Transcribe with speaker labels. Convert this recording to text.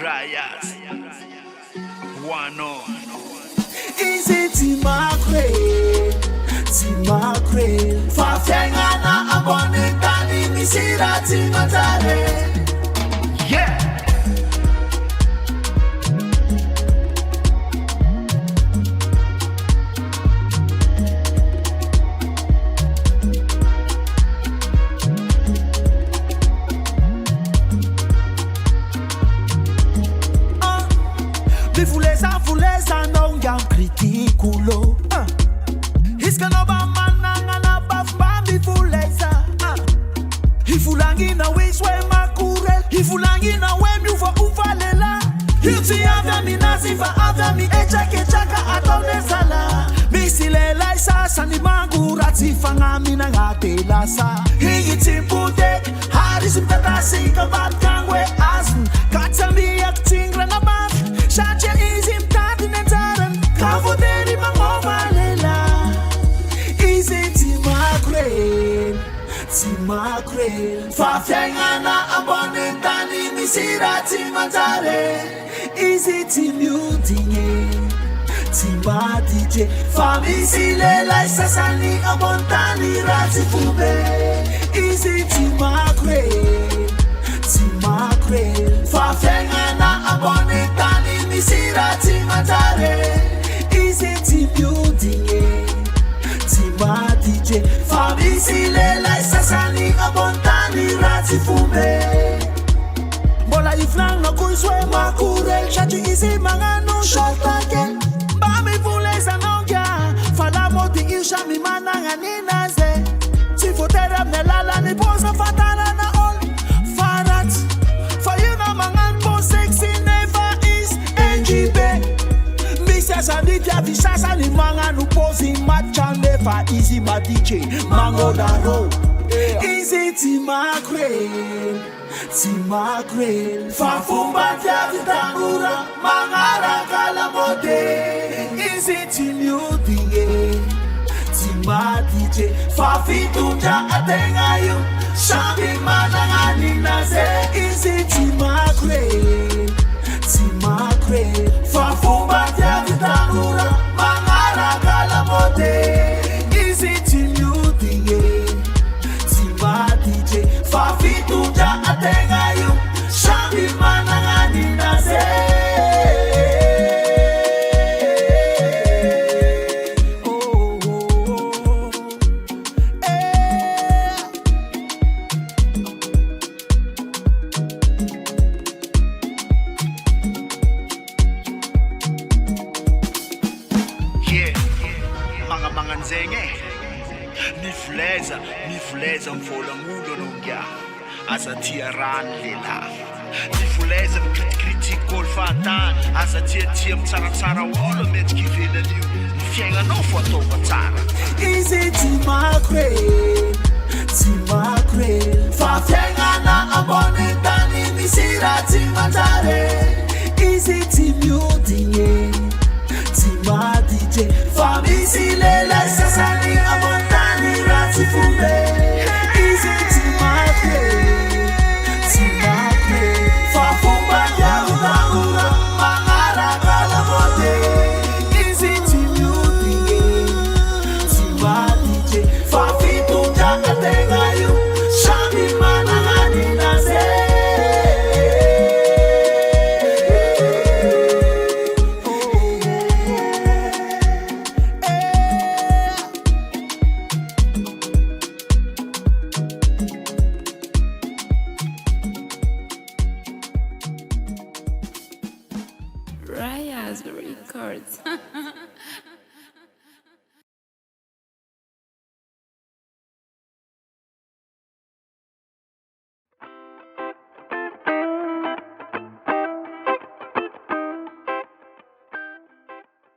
Speaker 1: RAYAZ. One on.
Speaker 2: IZY TSY MAKORELY Fafyangana abonekani misira timatare.
Speaker 1: Yeah.
Speaker 2: Vuleza no yam kritikulo. Hiska no ba mananga na bafba mi vuleza. Hifulangi na wiswe makurel. Hifulangi na wemi ufa uvalela. Hilti avya mi nazifa avya mi echaka atone sala. Misilela isa ni mangura tifanga mina ngatela sa. Higi timpute harisim tatasi kabat kangwe asn. Katsambi yaktingra na baf. Shacha izim tati netaran. Kavoteri mangovalela. IZY TSY MAKORELY Fafyangana abonekani misira timantare. IZY timudinye Tima DJ Famisilela isasani abontani ratifube. IZY TSY MAKORELY Fafyangana abonekani misira timantare. IZY timudinye Tima DJ Famisilela isasani abontani ratifube. Bola iflang na kuiswe makurel. Shati izi mangano shotakel. Bami vuleza nongya. Fala moti isha mi mananga ninaze. Sifoterab nelala ni posa fatala na all. Farat for you na mangan po sexy never is NGB. Misa sanitya visasa ni manganu posi matcha never easy ma DJ mango daro. IZY TSY MAKORELY Fafumba tia vitangura mangara kalamote. IZY timudinye Tima DJ Fafitunja atengayu Shambi manangani naze. IZY TSY MAKORELY Fafumba tia vitangura mangara kalamote. IZY timudinye Tima DJ Fafitunja atengayu Shambi manangani naze.
Speaker 1: Mga nzenge. Mifuleza mfola ngulo nongya. Azatia ran lela. Mifuleza critical fatan. Azatia mtsara wolo met kivela liu. Mfienga no foto batara.
Speaker 2: IZY TSY MAKORELY Fafyangana abonekani misira timantare. IZY timudinye Tima DJ Famisilela isasani abontani ratifube. IZY TSY MAKORELY Fafumba ya utangura mangara kalamote. IZY timudinye Tima DJ Fafitunja atengayu Shambi manangani naze.
Speaker 3: RAYAZ Records.